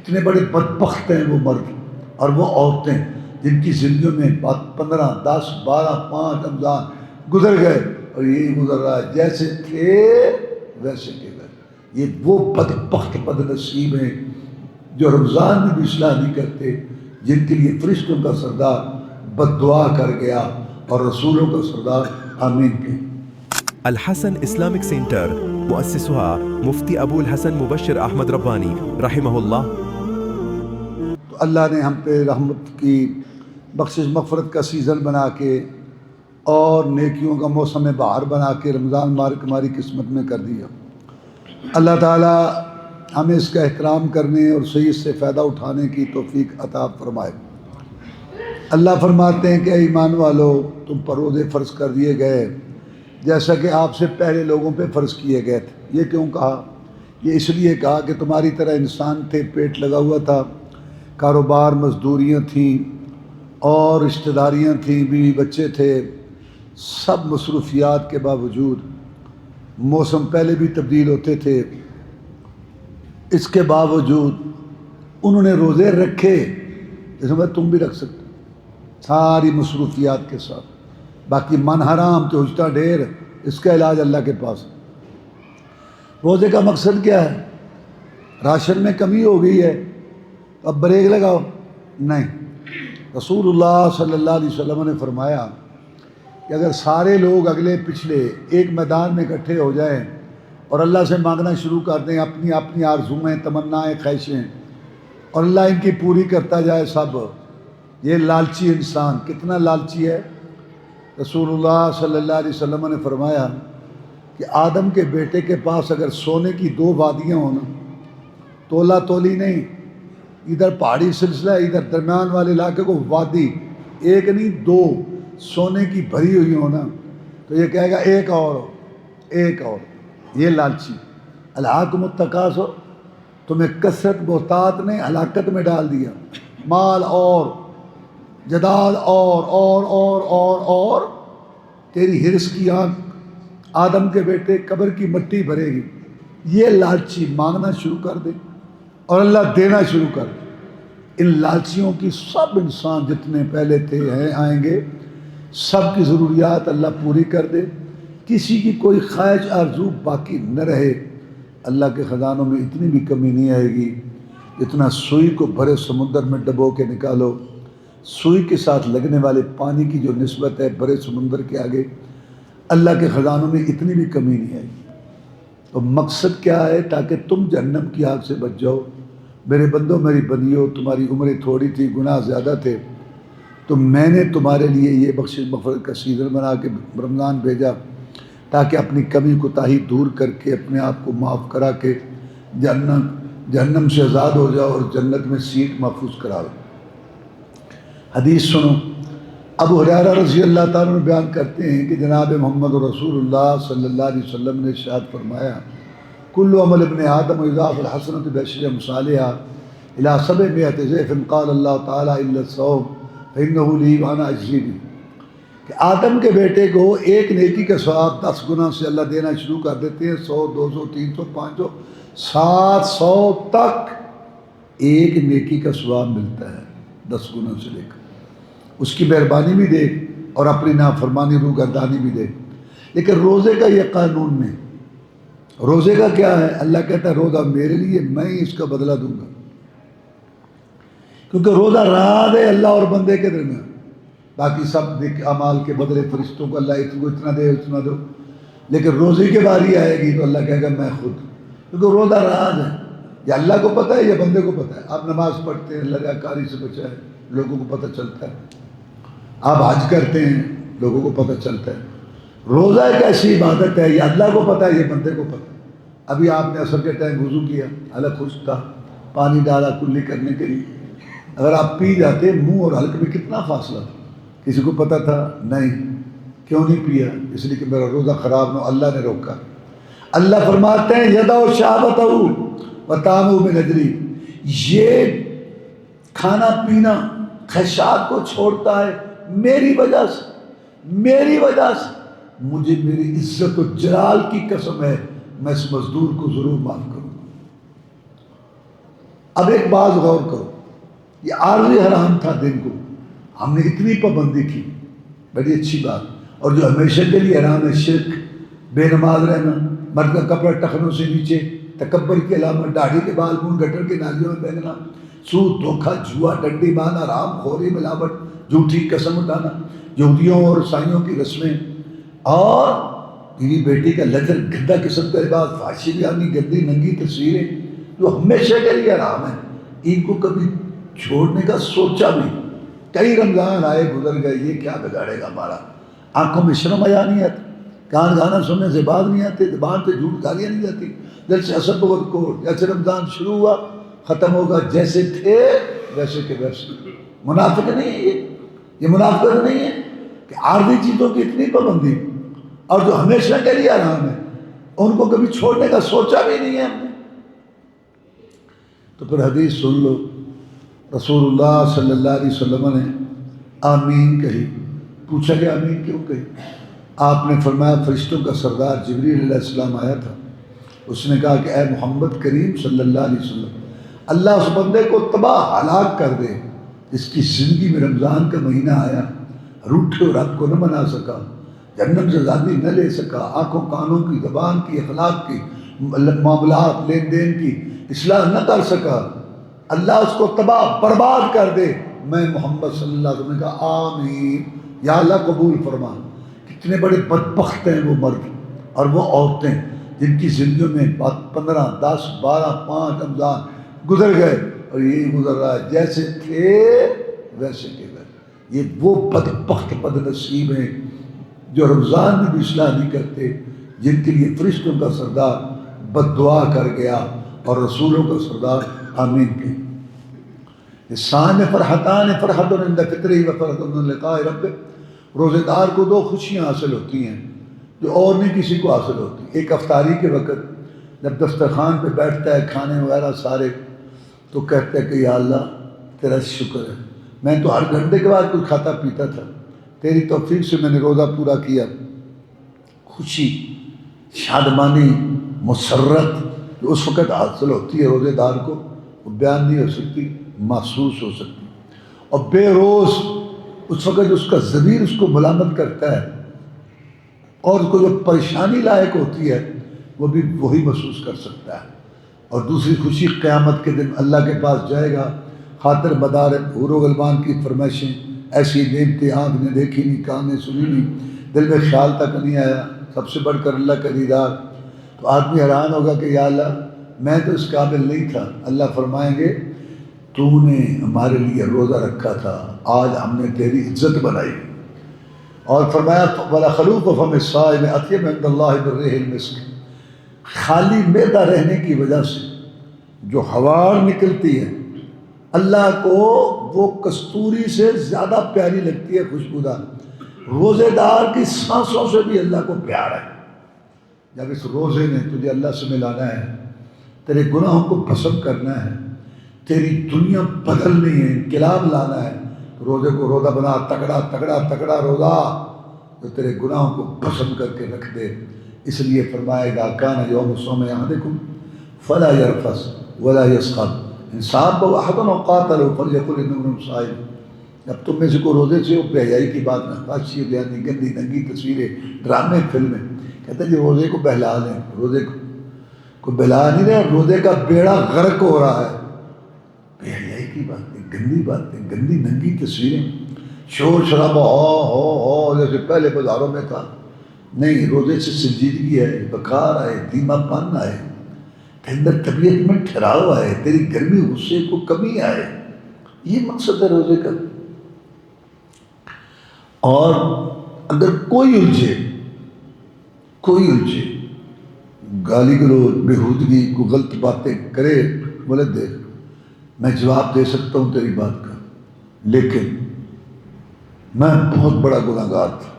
کتنے بڑے بدبخت ہیں وہ مرد اور وہ عورتیں جن کی زندگیوں میں 15 10 12 5 رمضان گزر گئے اور یہی گزر رہا ہے جیسے تھے ویسے کے گئے. یہ وہ بدبخت بد نصیب ہیں جو رمضان میں بھی اصلاح نہیں کرتے، جن کے لیے فرشتوں کا سردار بد دعا کر گیا اور رسولوں کا سردار آمین کہے. الحسن اسلامک سینٹر مؤسسها مفتی ابو الحسن مبشر احمد ربانی رحمہ اللہ. تو اللہ نے ہم پہ رحمت کی بخشش مغفرت کا سیزن بنا کے اور نیکیوں کا موسم بہار بنا کے رمضان مبارک ہماری قسمت میں کر دیا. اللہ تعالیٰ ہمیں اس کا احترام کرنے اور صحیح سے فائدہ اٹھانے کی توفیق عطا فرمائے. اللہ فرماتے ہیں کہ اے ایمان والو تم پر روزے فرض کر دیے گئے جیسا کہ آپ سے پہلے لوگوں پہ فرض کیے گئے تھے. یہ کیوں کہا؟ یہ اس لیے کہا کہ تمہاری طرح انسان تھے، پیٹ لگا ہوا تھا، کاروبار مزدوریاں تھیں اور رشتہ داریاں تھیں، بیوی بچے تھے، سب مصروفیات کے باوجود موسم پہلے بھی تبدیل ہوتے تھے، اس کے باوجود انہوں نے روزے رکھے جیسے میں تم بھی رکھ سکتے ساری مصروفیات کے ساتھ. باقی من حرام تو اجتا ڈھیر، اس کا علاج اللہ کے پاس. روزے کا مقصد کیا ہے؟ راشن میں کمی ہو گئی ہے اب بریک لگاؤ؟ نہیں. رسول اللہ صلی اللہ علیہ وسلم نے فرمایا کہ اگر سارے لوگ اگلے پچھلے ایک میدان میں اکٹھے ہو جائیں اور اللہ سے مانگنا شروع کر دیں اپنی اپنی آرزویں، تمنائیں، خواہشیں، اور اللہ ان کی پوری کرتا جائے سب. یہ لالچی انسان کتنا لالچی ہے. رسول اللہ صلی اللہ علیہ وسلم نے فرمایا کہ آدم کے بیٹے کے پاس اگر سونے کی 2 وادیاں ہوں نا، تولا تولی نہیں، ادھر پہاڑی سلسلہ ادھر درمیان والے علاقے کو وادی، ایک نہیں 2 سونے کی بھری ہوئی ہو نا، تو یہ کہے گا ایک اور ہو، ایک اور. یہ لالچی. الہاکم التکاثر، تمہیں کثرت بہتات نے ہلاکت میں ڈال دیا. مال اور جداد اور تیری ہرس کی آنکھ آدم کے بیٹے قبر کی مٹی بھرے گی. یہ لالچی مانگنا شروع کر دے اور اللہ دینا شروع کر دے. ان لالچیوں کی سب انسان جتنے پہلے تھے ہیں آئیں گے، سب کی ضروریات اللہ پوری کر دے، کسی کی کوئی خواہش آرزو باقی نہ رہے. اللہ کے خزانوں میں اتنی بھی کمی نہیں آئے گی اتنا سوئی کو بھرے سمندر میں ڈبو کے نکالو، سوئی کے ساتھ لگنے والے پانی کی جو نسبت ہے بھرے سمندر کے آگے، اللہ کے خزانوں میں اتنی بھی کمی نہیں آئے گی. تو مقصد کیا ہے؟ تاکہ تم جہنم کی آگ سے بچ جاؤ. میرے بندوں، میری بندیوں، تمہاری عمریں تھوڑی تھی، گناہ زیادہ تھے، تو میں نے تمہارے لیے یہ بخشش مغفرت کا سیزن بنا کے رمضان بھیجا تاکہ اپنی کمی کوتاہی دور کر کے اپنے آپ کو معاف کرا کے جہنم سے آزاد ہو جاؤ اور جنت میں سیٹ محفوظ کراؤ. حدیث سنو. ابو ہریرہ رضی اللہ تعالیٰ عنہ بیان کرتے ہیں کہ جناب محمد رسول اللہ صلی اللہ علیہ وسلم نے ارشاد فرمایا کل عمل ابن آدم یضاعف الحسنۃ بعشر امثالها الی 700 ضعف قال اللہ تعالیٰ الا الصوم فانہ لی وانا اجزی بہ، کہ آدم کے بیٹے کو ایک نیکی کا ثواب 10 گنا سے اللہ دینا شروع کر دیتے ہیں. 100 200 300 500 700 تک ایک نیکی کا ثواب ملتا ہے 10 گنا سے لے کر. اس کی مہربانی بھی دیکھ اور اپنی نافرمانی روگردانی بھی دیکھ. لیکن روزے کا یہ قانون نہیں. روزے کا کیا ہے؟ اللہ کہتا ہے روزہ میرے لیے، میں ہی اس کا بدلہ دوں گا. کیونکہ روزہ راز ہے اللہ اور بندے کے درمیان. باقی سب اعمال کے بدلے فرشتوں کو اللہ اتنا دے اتنا دو، لیکن روزے کی باری آئے گی تو اللہ کہے گا میں خود. کیونکہ روزہ راز ہے، یا اللہ کو پتہ ہے یا بندے کو پتہ ہے. آپ نماز پڑھتے ہیں اللہ ریاکاری سے بچائے، لوگوں کو پتہ چلتا ہے. آپ حج کرتے ہیں لوگوں کو پتہ چلتا ہے. روزہ ایک ایسی عبادت ہے، یہ اللہ کو پتہ ہے یہ بندے کو پتہ ہے. ابھی آپ نے عصر کے ٹائم وضو کیا، حلق خشک تھا، پانی ڈالا کلی کرنے کے لیے، اگر آپ پی جاتے منہ اور حلق میں کتنا فاصلہ تھا؟ کسی کو پتہ تھا؟ نہیں. کیوں نہیں پیا؟ اس لیے کہ میرا روزہ خراب نہ ہو، اللہ نے روکا. اللہ فرماتے ہیں یدعو شہوتہ وطعمہ من اجلی، یہ کھانا پینا خواہشات کو چھوڑتا ہے میری وجہ سے. میری وجہ سے مجھے میری عزت و جلال کی قسم ہے میں اس مزدور کو ضرور معاف کروں گا. اب ایک بات غور کرو، یہ عارضی حرام تھا دن کو، ہم نے اتنی پابندی کی، بڑی اچھی بات. اور جو ہمیشہ کے لیے حرام ہے، شرک، بے نماز رہنا، مرد کا کپڑا ٹخنوں سے نیچے، تکبر کی علامت، داڑھی کے بال مون گٹر کے نالیوں میں بہنا، سود، دھوکہ، جوا، ڈنڈی مارنا، حرام خوری، ملاوٹ، جھوٹی قسم اٹھانا، یہودیوں اور عیسائیوں کی رسمیں، اور بیوی بیٹی کا لچر گندا قسم کا لباس، فحاشی بیانی، گندی ننگی تصویریں جو ہمیشہ کے لیے حرام ہیں، ان کو کبھی چھوڑنے کا سوچا بھی. کئی رمضان آئے گزر گئے، یہ کیا بگاڑے گا ہمارا. آنکھوں میں شرم حیا نہیں آتی، کان گانا سننے سے بات نہیں آتی، زبان سے جھوٹ گالیاں نہیں جاتی، دل سے حسد بغض کو. جیسے رمضان شروع ہوا ختم ہوگا جیسے تھے ویسے کے ویسے. منافق نہیں ہے یہ منافقت نہیں ہے کہ عارضی چیزوں کی اتنی پابندی، اور جو ہمیشہ کے لیے حرام ہے ان کو کبھی چھوڑنے کا سوچا بھی نہیں ہے ہم نے. تو پھر حدیث سن لو، رسول اللہ صلی اللہ علیہ وسلم نے آمین کہی. پوچھا کہ آمین کیوں کہی؟ آپ نے فرمایا فرشتوں کا سردار جبریل علیہ السلام آیا تھا، اس نے کہا کہ اے محمد کریم صلی اللہ علیہ وسلم، اللہ اس بندے کو تباہ ہلاک کر دے جس کی زندگی میں رمضان کا مہینہ آیا، روٹھے اور رب کو نہ منا سکا، جہنم سے آزادی نہ لے سکا، آنکھوں کانوں کی، زبان کی، اخلاق کی، معاملات لین دین کی اصلاح نہ کر سکا، اللہ اس کو تباہ برباد کر دے. میں محمد صلی اللہ علیہ وسلم کا آمین، یا اللہ قبول فرما. کتنے بڑے بدبخت ہیں وہ مرد اور وہ عورتیں جن کی زندگیوں میں 15، 10، 12، 5 رمضان گزر گئے اور یہی گزر رہا ہے جیسے تھے ویسے کے ویسے. یہ وہ بدبخت بد نصیب ہیں جو رمضان میں بھی اصلاح نہیں کرتے، جن کے لیے فرشتوں کا سردار بد دعا کر گیا اور رسولوں کا سردار آمین کے. انسان میں فرحتان، فرحت عند فطرہ و فرحت عند لقاء رب. روزے دار کو 2 خوشیاں حاصل ہوتی ہیں جو اور نہیں کسی کو حاصل ہوتی. ایک افطاری کے وقت جب دسترخوان پہ بیٹھتا ہے کھانے وغیرہ سارے، تو کہتا ہے کہ یا اللہ تیرا شکر ہے، میں تو ہر گھنٹے کے بعد کچھ کھاتا پیتا تھا، تیری توفیق سے میں نے روزہ پورا کیا. خوشی، شادمانی، مسرت جو اس وقت حاصل ہوتی ہے روزے دار کو، وہ بیان نہیں ہو سکتی، محسوس ہو سکتی. اور بے روز اس وقت اس کا ضمیر اس کو ملامت کرتا ہے اور اس کو جو پریشانی لائق ہوتی ہے وہ بھی وہی محسوس کر سکتا ہے. اور دوسری خوشی قیامت کے دن اللہ کے پاس جائے گا، خاطر مدار حور و غلمان کی فرمائشیں، ایسی نعمتیں آنکھ نے دیکھی نہیں، کان نے سنی نہیں، دل میں خیال تک نہیں آیا، سب سے بڑھ کر اللہ کا دیدار. تو آدمی حیران ہوگا کہ یا اللہ میں تو اس قابل نہیں تھا. اللہ فرمائیں گے تو نے ہمارے لیے روزہ رکھا تھا، آج ہم نے تیری عزت بنائی. اور فرمایا وَلَا خَلُوفَ فَمِ الصَّائِمِ أَطْيَبُ عِندَ اللَّهِ مِن رِيحِ الْمِسْكِ. خالی معدہ رہنے کی وجہ سے جو ہوا نکلتی ہے اللہ کو وہ کستوری سے زیادہ پیاری لگتی ہے، خوشبودار. روزے دار کی سانسوں سے بھی اللہ کو پیار ہے. جب اس روزے نے تجھے اللہ سے ملانا ہے، تیرے گناہوں کو پسند کرنا ہے، تیری دنیا بدلنی ہے، انقلاب لانا ہے، تو روزے کو روزہ بنا، تکڑا تکڑا تکڑا روزہ جو تیرے گناہوں کو پسند کر کے رکھ دے. اس لیے فرمائے اذا کان یوم صوم احدکم فلا یرفث ولا یسخر ان صاب احد قاتل فلیقل انی صائم. جب تم میں سے کوئی روزے سے بے حیائی کی بات نہ، فحاشی بیانی، گندی ننگی تصویریں، ڈرامے، فلمیں. کہتے ہیں جی روزے کو بہلا لیں، روزے کو بہلا نہیں رہے، روزے کا بیڑا غرق ہو رہا ہے. بے حیائی کی باتیں، گندی باتیں، گندی ننگی تصویریں، شور شرابہ ہو جیسے پہلے بازاروں میں تھا. نہیں، روزے سے سنجیدگی ہے، بخار آئے، دھیما پن آئے، تیرے اندر طبیعت میں ٹھہراؤ آئے، تیری گرمی غصے کو کمی آئے. یہ مقصد ہے روزے کا. اور اگر کوئی الجھے گالی گلوچ، بےہودگی کو غلط باتیں کرے، بولے دیکھ میں جواب دے سکتا ہوں تیری بات کا، لیکن میں بہت بڑا گناہ گار تھا،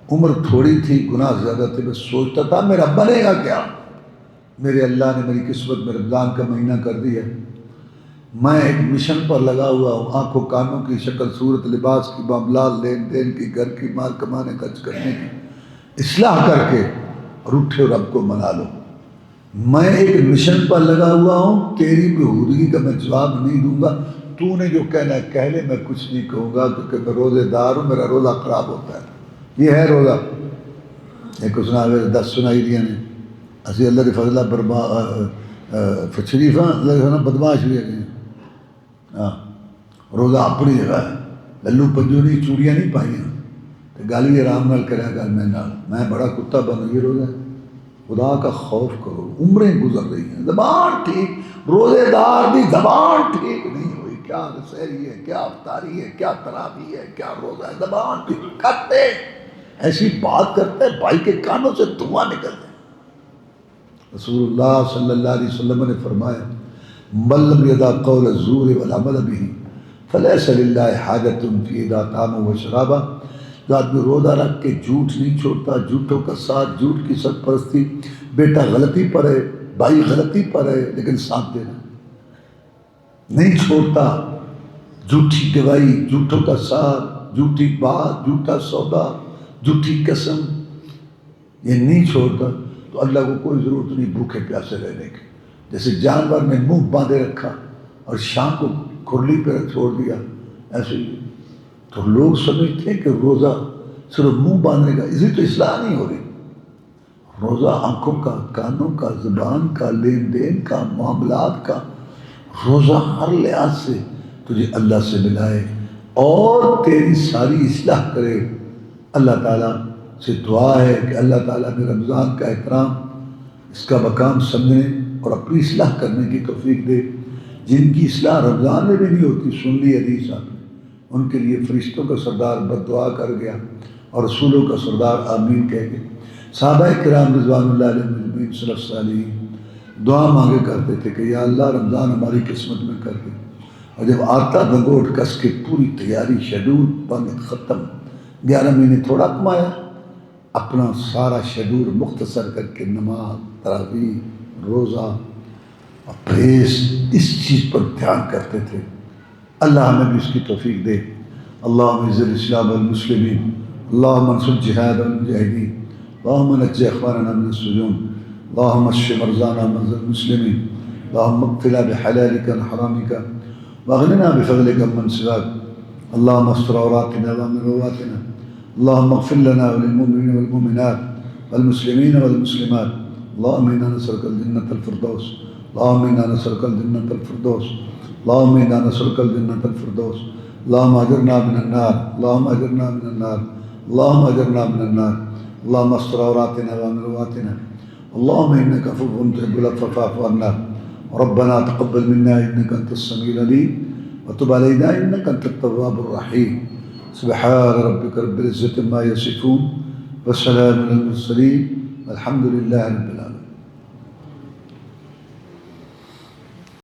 عمر تھوڑی تھی، گناہ زیادہ تھے، میں سوچتا تھا میرا بنے گا کیا. میرے اللہ نے میری قسمت میں رمضان کا مہینہ کر دیا. میں ایک مشن پر لگا ہوا ہوں، آنکھوں کانوں کی، شکل صورت، لباس کی، معاملات، لین دین کی، گھر کی، مال کمانے خرچ کرنے کی اصلاح کر کے روٹھے رب کو منا لو. میں ایک مشن پر لگا ہوا ہوں، تیری بےہودگی کا میں جواب نہیں دوں گا، تو نے جو کہنا ہے کہہ لے، میں کچھ نہیں کہوں گا کیونکہ میں روزے دار ہوں، میرا روزہ خراب ہوتا ہے۔ یہ ہے روزہ۔ ایک اس نے 10 سنائی دیا نے اسی اللہ کے فضلہ شریف ہاں اللہ کے بدماش بھی ہے۔ ہاں روزہ اپنی جگہ ہے، للو پنجوری چوڑیاں نہیں پائیاں تو گالی آرام نال کریا کر میں بڑا کتا بن گئی۔ روزہ خدا کا خوف کرو، عمریں گزر رہی ہیں، زبان ٹھیک، روزے دار دی زبان ٹھیک نہیں ہوئی، کیا سحری ہے، کیا افطاری ہے، کیا تراویح ہے، کیا روزہ ہے، زبان ٹھیک کرتے ایسی بات کرتے بھائی کے کانوں سے دھواں نکلتے۔ رسول اللہ صلی اللہ علیہ وسلم نے فرمایا من لم یدع قول الزور والعمل به فلیس للہ حاجۃ فی اذا طعامہ وشرابہ۔ جو آدمی روزہ رکھ کے جھوٹ نہیں چھوڑتا، جھوٹوں کا ساتھ، جھوٹ کی سرپرستی، بیٹا غلطی پر ہے، بھائی غلطی پر ہے لیکن ساتھ دینا نہیں چھوڑتا، جھوٹی گواہی، جھوٹوں کا ساتھ، جھوٹی بات، جھوٹا سودا، جھوٹی قسم، یہ نہیں چھوڑتا تو اللہ کو کوئی ضرورت نہیں بھوکے پیاسے رہنے کی۔ جیسے جانور نے منہ باندھے رکھا اور شام کو کھرلی پہ چھوڑ دیا، ایسے ہی تو لوگ سمجھتے ہیں کہ روزہ صرف منہ باندھنے کا، اسی تو اصلاح نہیں ہو رہی۔ روزہ آنکھوں کا، کانوں کا، زبان کا، لین دین کا، معاملات کا، روزہ ہر لحاظ سے تجھے اللہ سے ملائے اور تیری ساری اصلاح کرے۔ اللہ تعالیٰ سے دعا ہے کہ اللہ تعالیٰ نے رمضان کا احترام، اس کا مقام سمجھنے اور اپنی اصلاح کرنے کی توفیق دے۔ جن کی اصلاح رمضان میں بھی نہیں ہوتی، سن لی حدیث آپ نے، ان کے لیے فرشتوں کا سردار بد دعا کر گیا اور رسولوں کا سردار آمین کہہ گئے۔ صحابہ کرام رضوان اللہ علیہ مجمعین صلف صالحین دعا مانگے کرتے تھے کہ یا اللہ رمضان ہماری قسمت میں کر دے، اور جب آتا گنگوٹ کس کے پوری تیاری شیڈول بند ختم، 11 مہینے تھوڑا کمایا، اپنا سارا شیڈول مختصر کر کے نماز، تراویح، روزہ اور پرہیز، اس چیز پر دھیان کرتے تھے۔ اللہ ہمیں بھی اس کی توفیق دے۔ اللہم اعز الاسلام والمسلمین، اللہم انصر جہاد والمجاہدین، اللہم نجِ اخواننا من السجون، اللہم اشف مرضانا مرضى المسلمین، اللہم اکفنا بحلالک عن حرامک واغننا بفضلک عمن سواک، اللہم استر عوراتنا وامن رواتنا، اللہم اغفر لنا وللمؤمنین والمؤمنات والمسلمین والمسلمات، اللہم انا نسألک الجنة الفردوس، اللہم انا نسألک الجنة الفردوس، اللہم انا نسألک الجنة الفردوس، اللہم اجرنا من النار، اللہم اجرنا من النار، اللہم اجرنا من النار، اللہم استر عوراتنا وامن رواتنا، اللہم انک عفو تحب العفو فاعف عنا، ربنا تقبل منا انک انت السمیع العلیم وتب علینا انک انت التواب الرحیم۔ سبحان ربک رب العزة عما یصفون وسلام علی المرسلین والحمد للہ رب العالمین۔